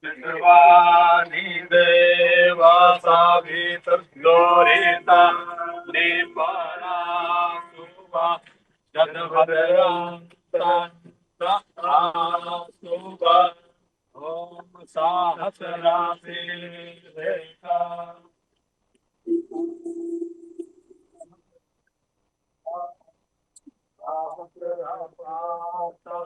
Nirvani deva savitra glorita nipara suva jadvadra tanta suva om sahasrati rekha sahasrata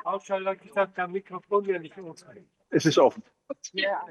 Ausschalter gesagt, der Mikrofon ja nicht umschalten. Es ist offen. Ja.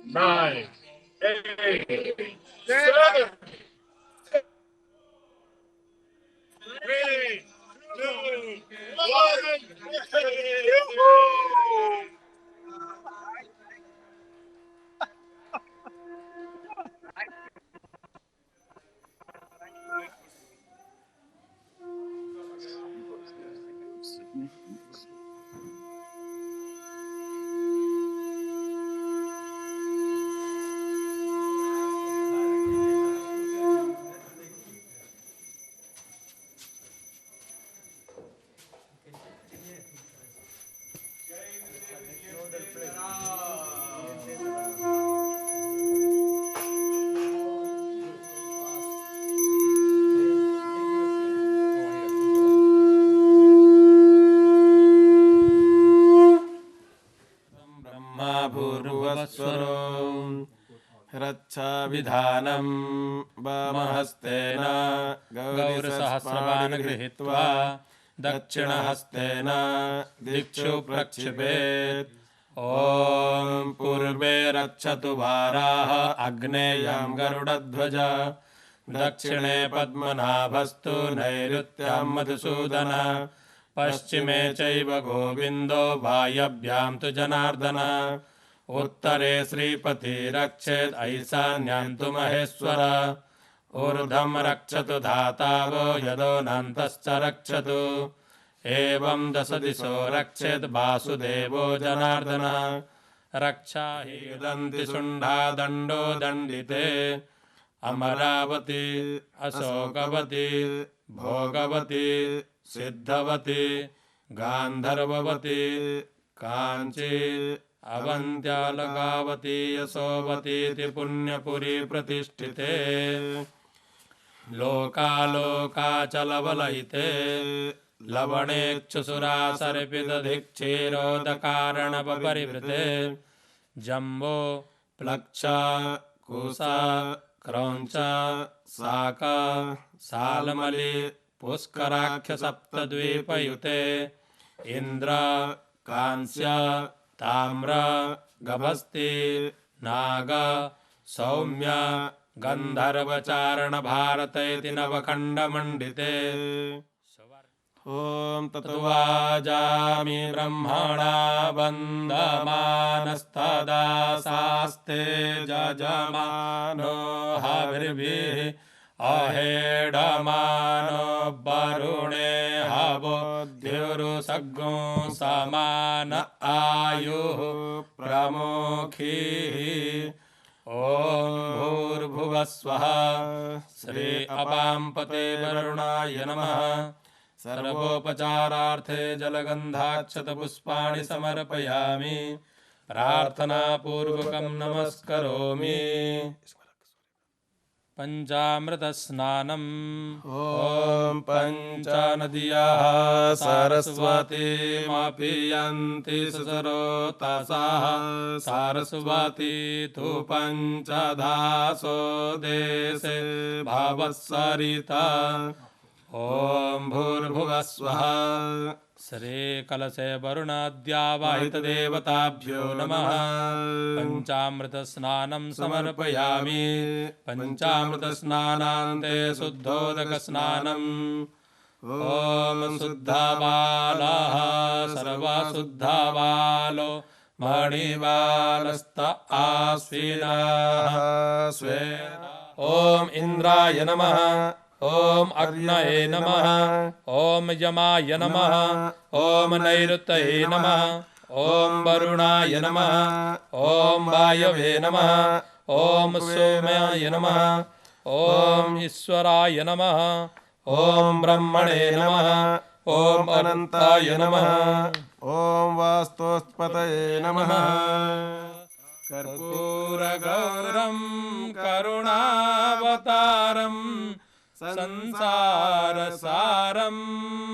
Nine, 8, 7, 3, 2, 1. रक्षा विधानं वामहस्तेन गौरसहस्रपाणि गृहीत्वा दक्षिणहस्तेन दिक्षु प्रक्षिपेत्। ॐ पूर्वे रक्षतु वाराः अग्नेयं गरुडध्वज दक्षिणे पद्मनाभस्तु नैऋत्यां मधुसूदन पश्चिमे चैव गोविन्दो वायव्यां तु जनार्दन उत्तरे श्रीपति रक्षेत् ऐशान्यां तु महेश्वर ऊर्ध्वं रक्षतु धातावो यदोऽनन्तश्च रक्षतु एवं दश दिशो रक्षेत् वासुदेवो जनार्दनः रक्षा हि दन्ति शुण्डा दण्डो दण्डिते अमरावती अशोकवती भोगवती सिद्धवती गान्धर्ववती काञ्ची अवन्त्यालकावती यशोवतीति पुण्यपुरी प्रतिष्ठिते लोकालोकाचलवलयिते लवणेक्षुसुरासर्पितधिक्षीरोदकारणपरिवृते जम्बो प्लक्षा कूसा क्रौञ्च साका सालमली पुष्कराख्य सप्तद्वीपयुते इन्द्र कांस्य ताम्र गभस्ति नाग सौम्य गंधर्वचारण भारतेति नवखण्डमण्डिते ॐ तत्वाजामि ब्रह्मणा वन्दमानस्तदा शास्ते जजमानो हविर्भिः अहेडमानो वरुणे हवोद्युरुसग्गो समान आयुः प्रमुखीः ॐ भूर्भुवस्वः श्री अपाम्पते वरुणाय नमः सर्वोपचारार्थे जलगन्धाक्षतपुष्पाणि समर्पयामि प्रार्थनापूर्वकं नमस्करोमि पञ्चामृतस्नानम् ॐ पञ्चनद्याः सरस्वतीमपीयन्ति सुसरोतसाः सरस्वती तु पञ्चधासो देशे भावस्सरिता ॐ भूर्भुवस्वः श्रीकलशे वरुणाद्यावाहितदेवताभ्यो नमः पञ्चामृतस्नानं समर्पयामि पञ्चामृतस्नानान्ते शुद्धोदकस्नानम् ॐ शुद्धबालाः सर्वशुद्धबालो मणिबालस्त आश्विनाः ॐ इन्द्राय नमः ॐ अग्नये नमः ॐ यमाय नमः ॐ नैऋतये नमः ॐ वरुणाय नमः ॐ वायवे नमः ॐ सोमाय नमः ॐ ईश्वराय नमः ॐ ब्रह्मणे नमः ॐ अनन्ताय नमः ॐ वास्तुस्पतये नमः कर्पूरगौरं करुणावतारं संसारसारं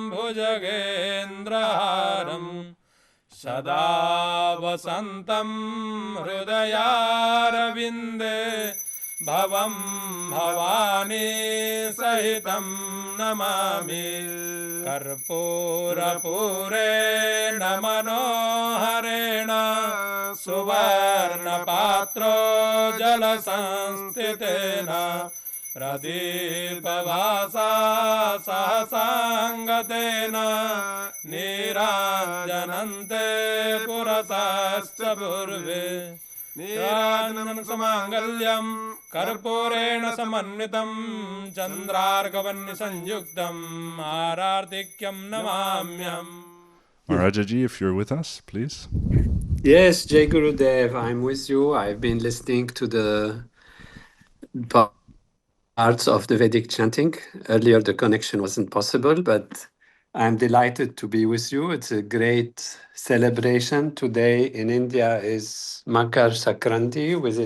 भुजगेन्द्रहारं सदा वसन्तं हृदयारविन्दे भवं भवानी सहितं नमामि कर्पूरपूरेण मनोहरेण सुवर्णपात्रो जलसंस्थितेन प्रदीपभासा सहसाङ्गतेन नीराजनन्ते पुरतश्च पूर्वे नीराजनं सुमाङ्गल्यं कर्पूरेण समन्वितं चन्द्रार्कवह्निसंयुक्तम् आरार्तिक्यं नमाम्यहम्. Maharajaji, if you're with us, please. Yes, Jai Gurudev, I'm with you. I've been listening to the parts of the Vedic chanting. Earlier, the connection wasn't possible, but I'm delighted to be with you. It's a great celebration. Today in India is Makar Sankranti, which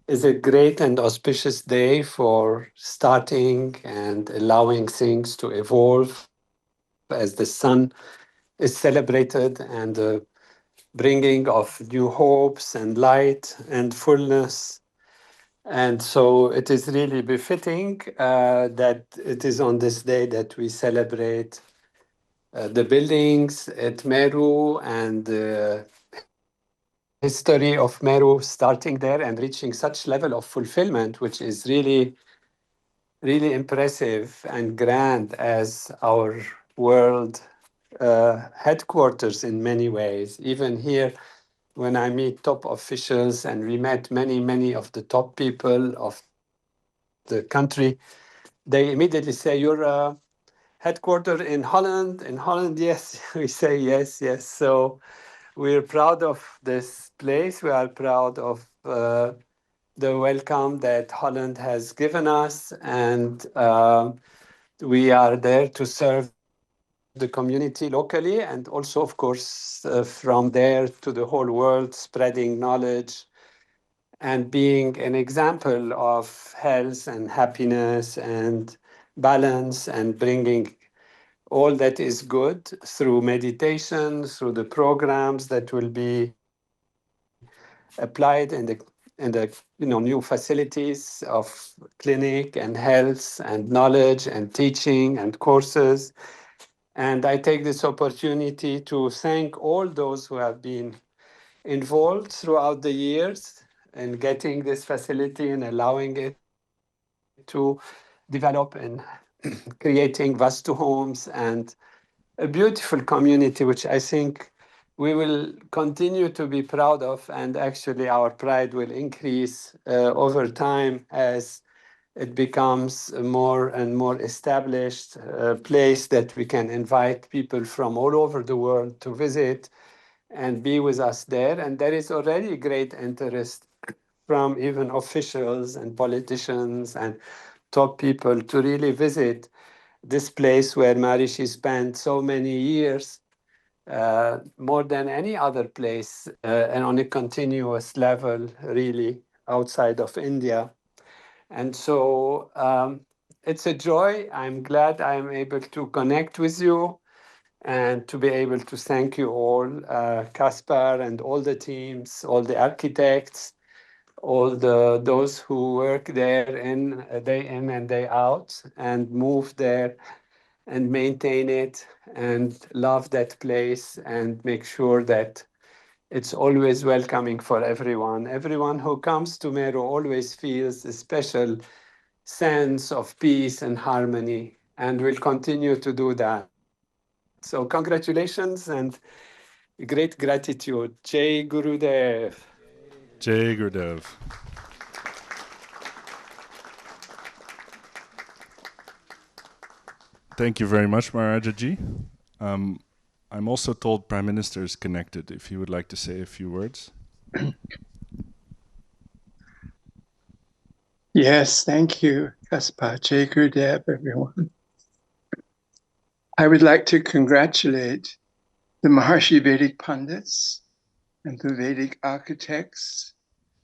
is a great and auspicious day for starting and allowing things to evolve as the sun is celebrated and the bringing of new hopes and light and fullness. And so it is really befitting that it is on this day that we celebrate the buildings at MERU and the history of MERU starting there and reaching such level of fulfillment, which is really, really impressive and grand as our world headquarters in many ways. Even here, when I meet top officials, and we met many of the top people of the country, they immediately say, you're headquartered in Holland? In Holland, yes. We say yes. So we're proud of this place. We are proud of the welcome that Holland has given us. And we are there to serve the community locally, and also, of course, from there to the whole world, spreading knowledge and being an example of health and happiness and balance, and bringing all that is good through meditation, through the programs that will be applied in the new facilities of clinic and health and knowledge and teaching and courses. And I take this opportunity to thank all those who have been involved throughout the years in getting this facility and allowing it to develop and creating Vastu homes and a beautiful community, which I think we will continue to be proud of. And actually our pride will increase over time as it becomes a more and more established place that we can invite people from all over the world to visit and be with us there. And there is already great interest from even officials and politicians and top people to really visit this place where Maharishi spent so many years, more than any other place, and on a continuous level, really, outside of India. And so it's a joy. I'm glad I'm able to connect with you and to be able to thank you all, Caspar and all the teams, all the architects, all those who work there day in and day out and move there and maintain it and love that place and make sure that it's always welcoming for everyone. Everyone who comes to MERU always feels a special sense of peace and harmony, and will continue to do that. So congratulations and great gratitude. Jai Gurudev. Jai Gurudev. Thank you very much, Maharajaji. I'm also told Prime Minister is connected, if he would like to say a few words. Yes, thank you, Caspar. Jai Gurudev, everyone. I would like to congratulate the Maharshi Vedic Pundits and the Vedic architects,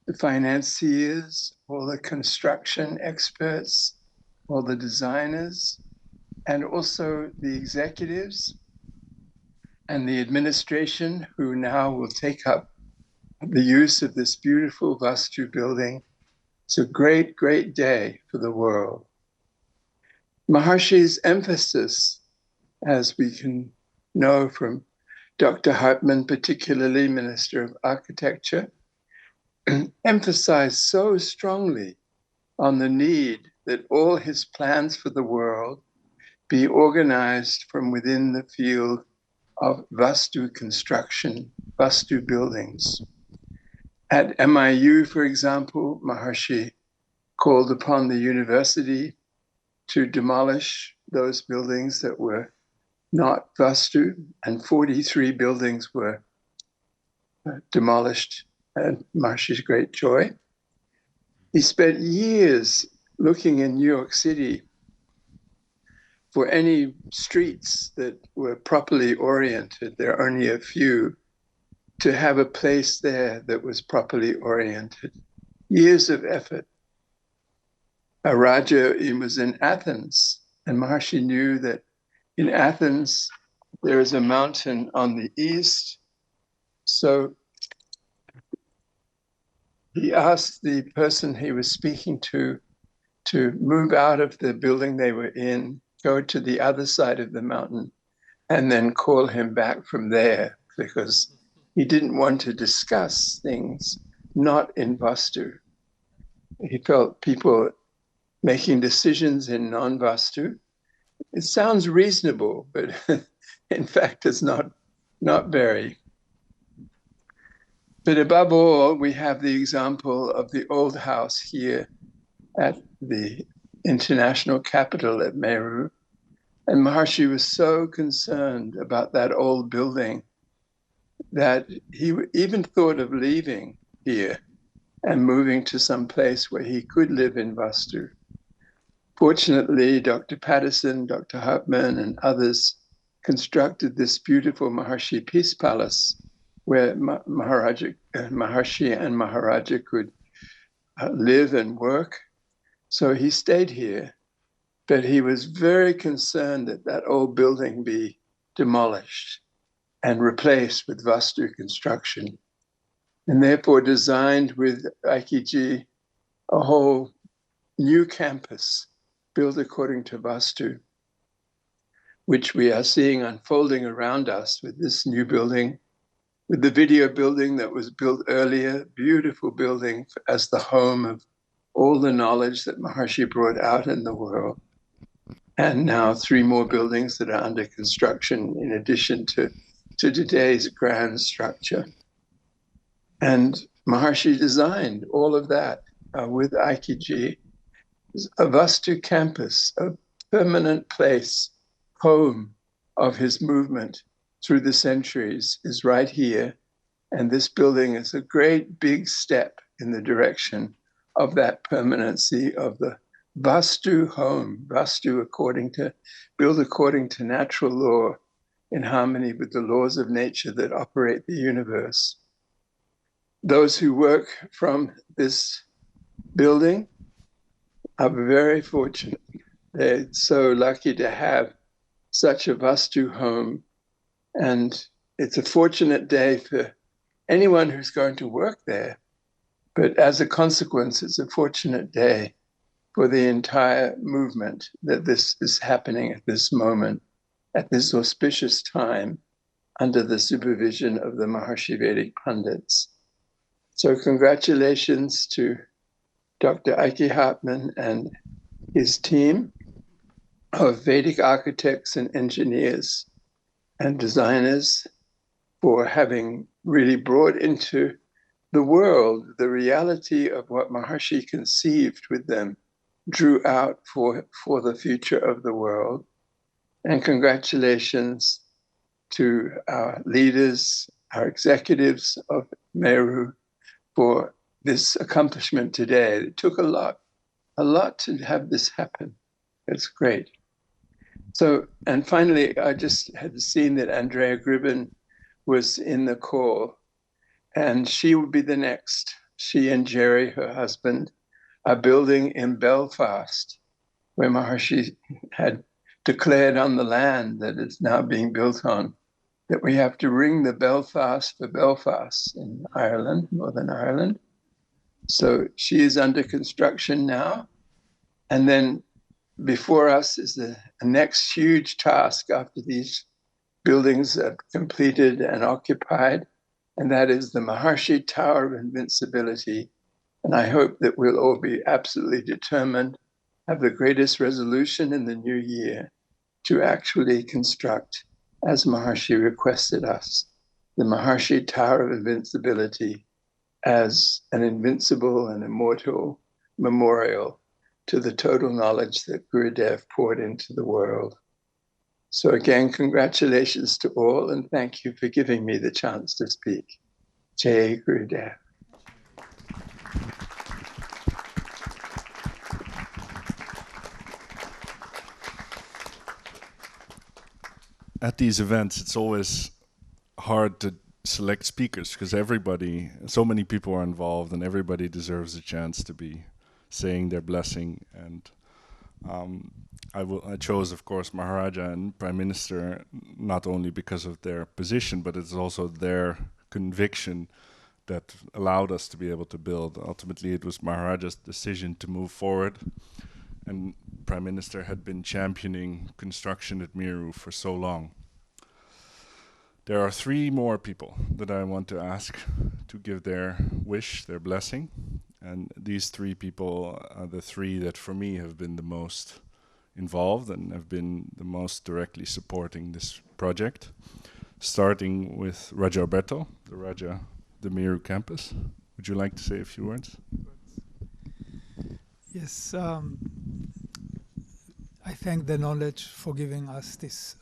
the financiers, all the construction experts, all the designers, and also the executives and the administration who now will take up the use of this beautiful Vastu building. It's a great, great day for the world. Maharshi's emphasis, as we can know from Dr. Hartman, particularly Minister of Architecture, emphasized so strongly on the need that all his plans for the world be organized from within the field of Vastu construction, Vastu buildings. At MIU, for example, Maharshi called upon the university to demolish those buildings that were not Vastu, and 43 buildings were demolished at Maharshi's great joy. He spent years looking in New York City for any streets that were properly oriented. There are only a few, to have a place there that was properly oriented. Years of effort. A Raja was in Athens, and Maharshi knew that in Athens there is a mountain on the east. So he asked the person he was speaking to move out of the building they were in, go to the other side of the mountain, and then call him back from there, because he didn't want to discuss things not in Vastu. He felt people making decisions in non-Vastu. It sounds reasonable, but in fact, it's not very. But above all, we have the example of the old house here at the international capital at MERU. And Maharshi was so concerned about that old building that he even thought of leaving here and moving to some place where he could live in Vastu. Fortunately, Dr. Patterson, Dr. Hartman, and others constructed this beautiful Maharshi Peace Palace where Maharshi and Maharaja could live and work. So he stayed here, but he was very concerned that that old building be demolished and replaced with Vastu construction, and therefore designed with Aikiji a whole new campus built according to Vastu, which we are seeing unfolding around us with this new building, with the video building that was built earlier, beautiful building as the home of all the knowledge that Maharshi brought out in the world. And now 3 more buildings that are under construction in addition to today's grand structure. And Maharshi designed all of that with Aikiji. A Vastu campus, a permanent place, home of his movement through the centuries, is right here. And this building is a great big step in the direction of that permanency of the Vastu home, Vastu build according to natural law in harmony with the laws of nature that operate the universe. Those who work from this building are very fortunate. They're so lucky to have such a Vastu home, and it's a fortunate day for anyone who's going to work there. But as a consequence, it's a fortunate day for the entire movement that this is happening at this moment, at this auspicious time, under the supervision of the Maharshi Vedic Pandits. So congratulations to Dr. Eike Hartmann and his team of Vedic architects and engineers and designers for having really brought into the world the reality of what Maharshi conceived with them, drew out for the future of the world. And congratulations to our leaders, our executives of MERU for this accomplishment today. It took a lot to have this happen. It's great. So, and finally, I just had seen that Andrea Gribben was in the call, and she would be the next. She and Jerry, her husband, are building in Belfast, where Maharshi had declared on the land that it's now being built on, that we have to ring the Belfast for Belfast in Ireland, Northern Ireland. So she is under construction now. And then before us is the next huge task after these buildings are completed and occupied, and that is the Maharshi Tower of Invincibility. And I hope that we'll all be absolutely determined, have the greatest resolution in the new year to actually construct, as Maharshi requested us, the Maharshi Tower of Invincibility as an invincible and immortal memorial to the total knowledge that Gurudev poured into the world. So again, congratulations to all, and thank you for giving me the chance to speak. Jai Gurudev. At these events, it's always hard to select speakers because so many people are involved, and everybody deserves a chance to be saying their blessing. And I chose, of course, Maharaja and Prime Minister not only because of their position, but it's also their conviction that allowed us to be able to build. Ultimately, it was Maharaja's decision to move forward, and Prime Minister had been championing construction at MERU for so long. There are 3 more people that I want to ask to give their wish, their blessing. And these 3 people are the 3 that for me have been the most involved and have been the most directly supporting this project. Starting with Raja Alberto, the Raja, the MERU Campus. Would you like to say a few words? Yes, I thank the knowledge for giving us this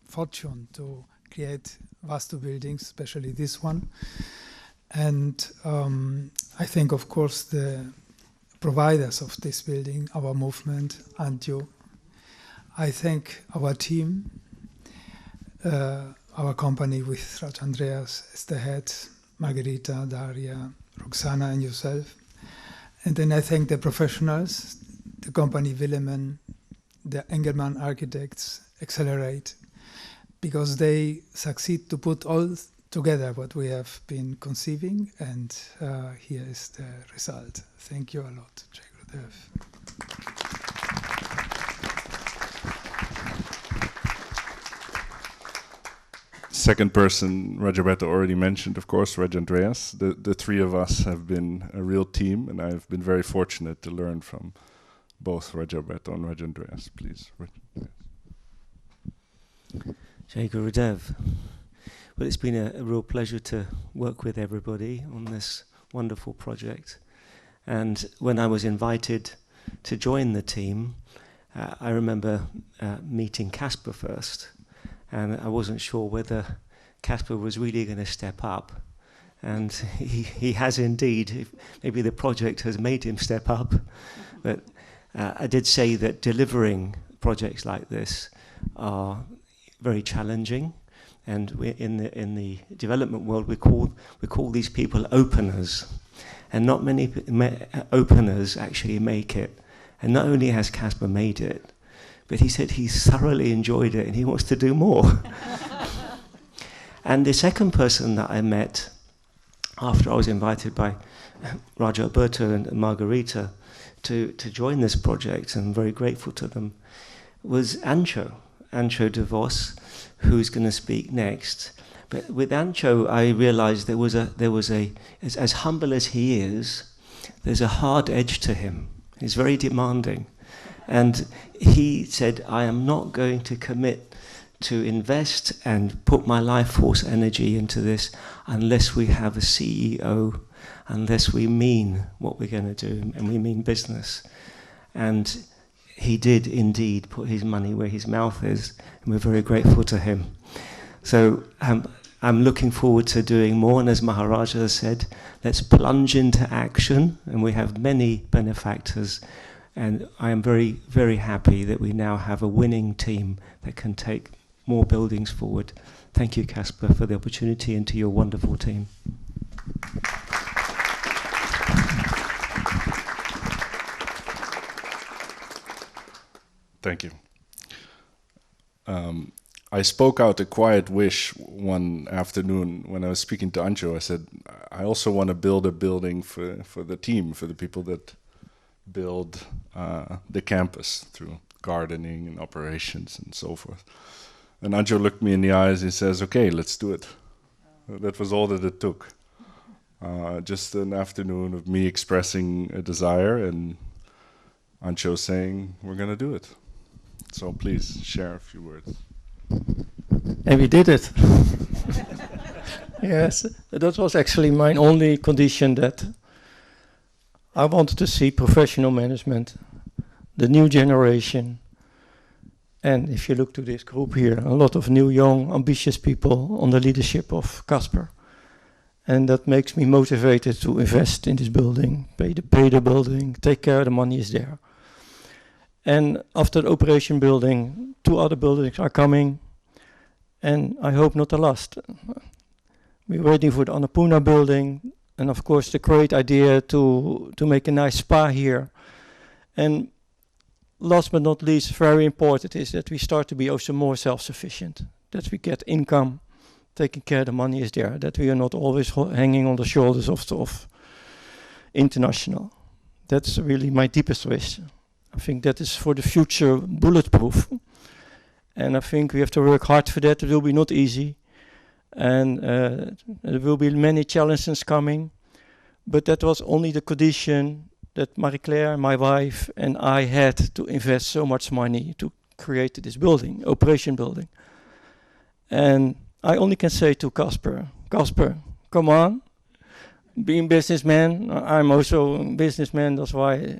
fortune to create Vastu buildings, especially this one. And I thank, of course, the providers of this building, our movement, and you. I thank our team, our company with Raj Andreas as the head, Margarita, Daria, Roxana, and yourself. And then I thank the professionals, the company Willeman, the Engelmann Architects, Accelerate, because they succeed to put all together what we have been conceiving, and here is the result. Thank you a lot, Jai Gurudev. Second person, Rajaberto already mentioned, of course, Raj Andreas. The 3 of us have been a real team, and I've been very fortunate to learn from both Rajaberto and Raj Andreas. Please, Raj Andreas. Jai Gurudev. Well, it's been a real pleasure to work with everybody on this wonderful project. And when I was invited to join the team, I remember meeting Casper first, and I wasn't sure whether Casper was really going to step up And he has indeed. Maybe the project has made him step up. But I did say that delivering projects like this are very challenging. And in the development world, we call these people openers. And not many openers actually make it. And not only has Casper made it, but he said he's thoroughly enjoyed it and he wants to do more. And the second person that I met after I was invited by Raja Alberto and Margarita to join this project, and I'm very grateful to them, was Ancho de Vos, who's going to speak next. But with Ancho, I realized there was a as humble as he is, there's a hard edge to him. He's very demanding. And he said, I am not going to commit to invest and put my life force energy into this unless we have a CEO, unless we mean what we're going to do, and we mean business. And he did indeed put his money where his mouth is, and we're very grateful to him. So I'm looking forward to doing more, and as Maharaja said, let's plunge into action, and we have many benefactors, and I am very, very happy that we now have a winning team that can take more buildings forward. Thank you, Casper, for the opportunity, and to your wonderful team. Thank you. I spoke out a quiet wish one afternoon when I was speaking to Ancho. I said, I also want to build a building for the team, for the people that build the campus through gardening and operations and so forth. And Ancho looked me in the eyes and says, okay, let's do it. That was all that it took. Just an afternoon of me expressing a desire and Ancho saying, we're going to do it. So please share a few words. And we did it. Yes, that was actually my only condition, that I wanted to see professional management, the new generation. And if you look to this group here, a lot of new, young, ambitious people on the leadership of Casper. And that makes me motivated to invest in this building, pay the building, take care, the money is there. And after the operation building, 2 other buildings are coming, and I hope not the last. We're waiting for the Annapurna building, and of course the great idea to make a nice spa here. And last but not least, very important is that we start to be also more self-sufficient, that we get income, taking care the money is there, that we are not always hanging on the shoulders of international. That's really my deepest wish. I think that is for the future bulletproof. And I think we have to work hard for that. It will be not easy. And there will be many challenges coming. But that was only the condition that Marie-Claire, my wife, and I had to invest so much money to create this building, operation building. And I only can say to Casper, come on, being businessman, I'm also a businessman, that's why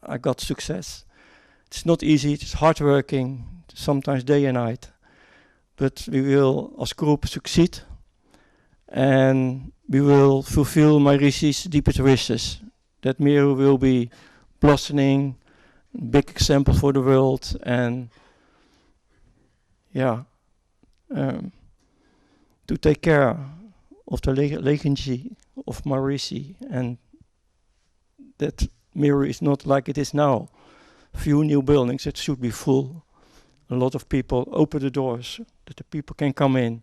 I got success. It's not easy, it's hard working, sometimes day and night. But we will, as group, succeed. And we will fulfill my Rishi's deepest wishes. That MERU will be blossoming, big example for the world. And yeah, to take care of the legacy of my Rishi. And that MERU is not like it is now. Few new buildings, it should be full. A lot of people open the doors, that the people can come in,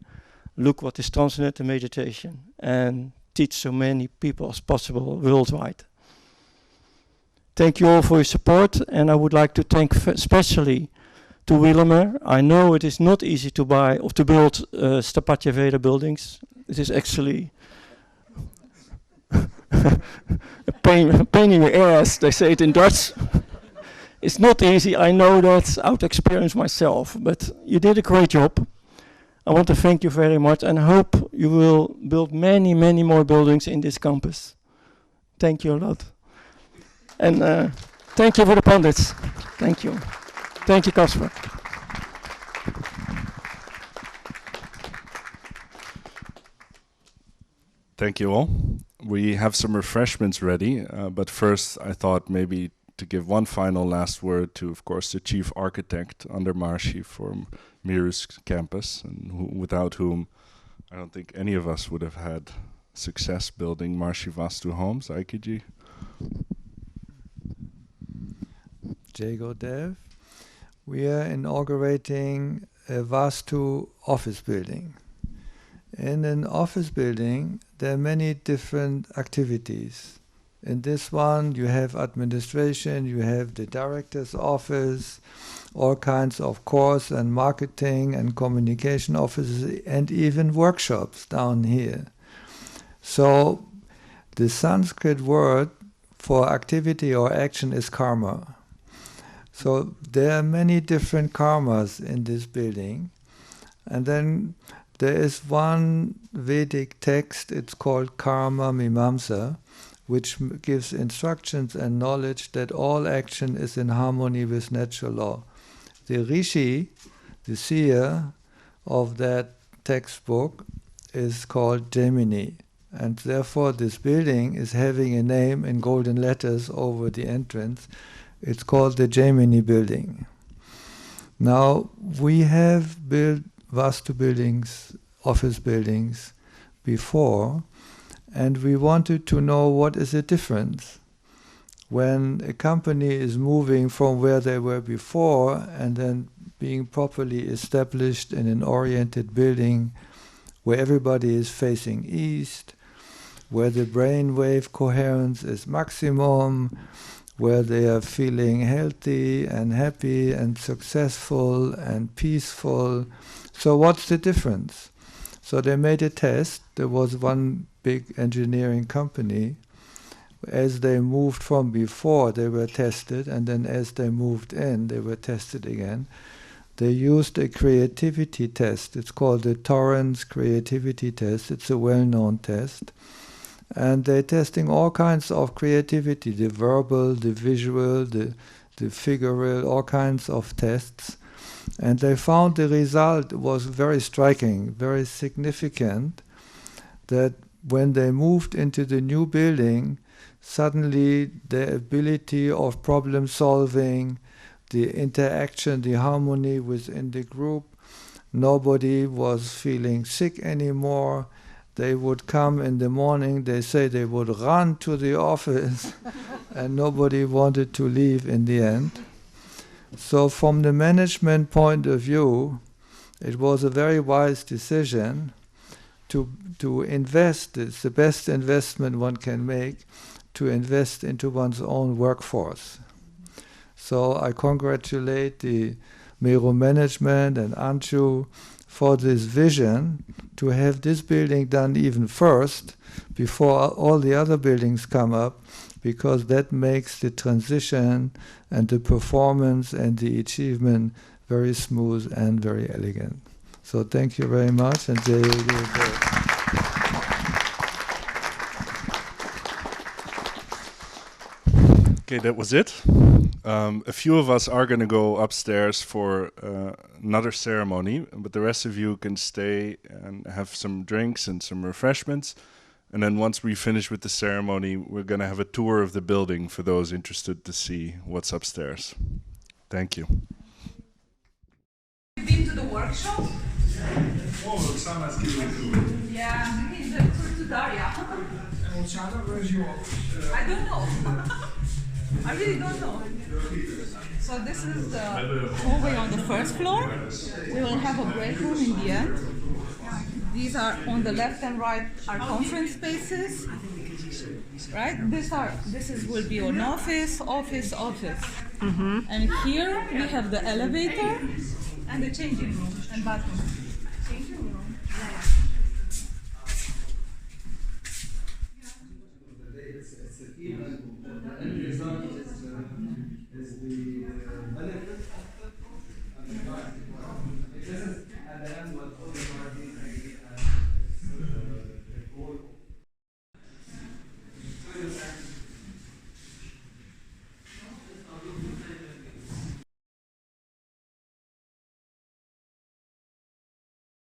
look what is transcendental meditation, and teach so many people as possible worldwide. Thank you all for your support, and I would like to thank especially to Willemer. I know it is not easy to buy or to build Sthapatya Veda buildings. It is actually a pain in your ass, they say it in Dutch. It's not easy, I know that out of experience myself, but you did a great job. I want to thank you very much and hope you will build many, many more buildings in this campus. Thank you a lot. And thank you for the pundits. Thank you. Thank you, Casper. Thank you all. We have some refreshments ready, but first I thought maybe to give one final last word to, of course, the chief architect under Marshi for MERU's campus, and without whom I don't think any of us would have had success building Marshi Vastu homes. Aikiji? Jago Dev. We are inaugurating a Vastu office building. In an office building, there are many different activities. In this one, you have administration, you have the director's office, all kinds of course and marketing and communication offices, and even workshops down here. So the Sanskrit word for activity or action is karma. So there are many different karmas in this building. And then there is one Vedic text, it's called Karma Mimamsa, which gives instructions and knowledge that all action is in harmony with natural law. The Rishi, the seer of that textbook, is called Gemini. And therefore this building is having a name in golden letters over the entrance. It's called the Gemini building. Now, we have built Vastu buildings, office buildings, before, and we wanted to know what is the difference when a company is moving from where they were before and then being properly established in an oriented building where everybody is facing east, where the brainwave coherence is maximum, where they are feeling healthy and happy and successful and peaceful. So what's the difference? So they made a test. There was one big engineering company. As they moved from before, they were tested, and then as they moved in, they were tested again. They used a creativity test. It's called the Torrance creativity test. It's a well-known test. And they're testing all kinds of creativity, the verbal, the visual, the figural, all kinds of tests. And they found the result was very striking, very significant, that when they moved into the new building, suddenly the ability of problem solving, the interaction, the harmony within the group, nobody was feeling sick anymore. They would come in the morning, they say they would run to the office, and nobody wanted to leave in the end. So from the management point of view, it was a very wise decision to invest. It's the best investment one can make, to invest into one's own workforce. So I congratulate the MERU management and Anshu for this vision to have this building done even first, before all the other buildings come up, because that makes the transition and the performance and the achievement very smooth and very elegant. So thank you very much, and there you go. Okay, that was it. A few of us are going to go upstairs for another ceremony, but the rest of you can stay and have some drinks and some refreshments. And then once we finish with the ceremony, we're going to have a tour of the building for those interested to see what's upstairs. Thank you. Been to the workshop? Oh, Oksana's giving a tour. Yeah, he's the tour to Daria. And Oksana, where's your office? I don't know. I really don't know. So this is the hallway on the first floor. We will have a break room in the end. These are on the left and right are conference spaces. Right? This will be an office. And here we have the elevator and the changing room and bathroom.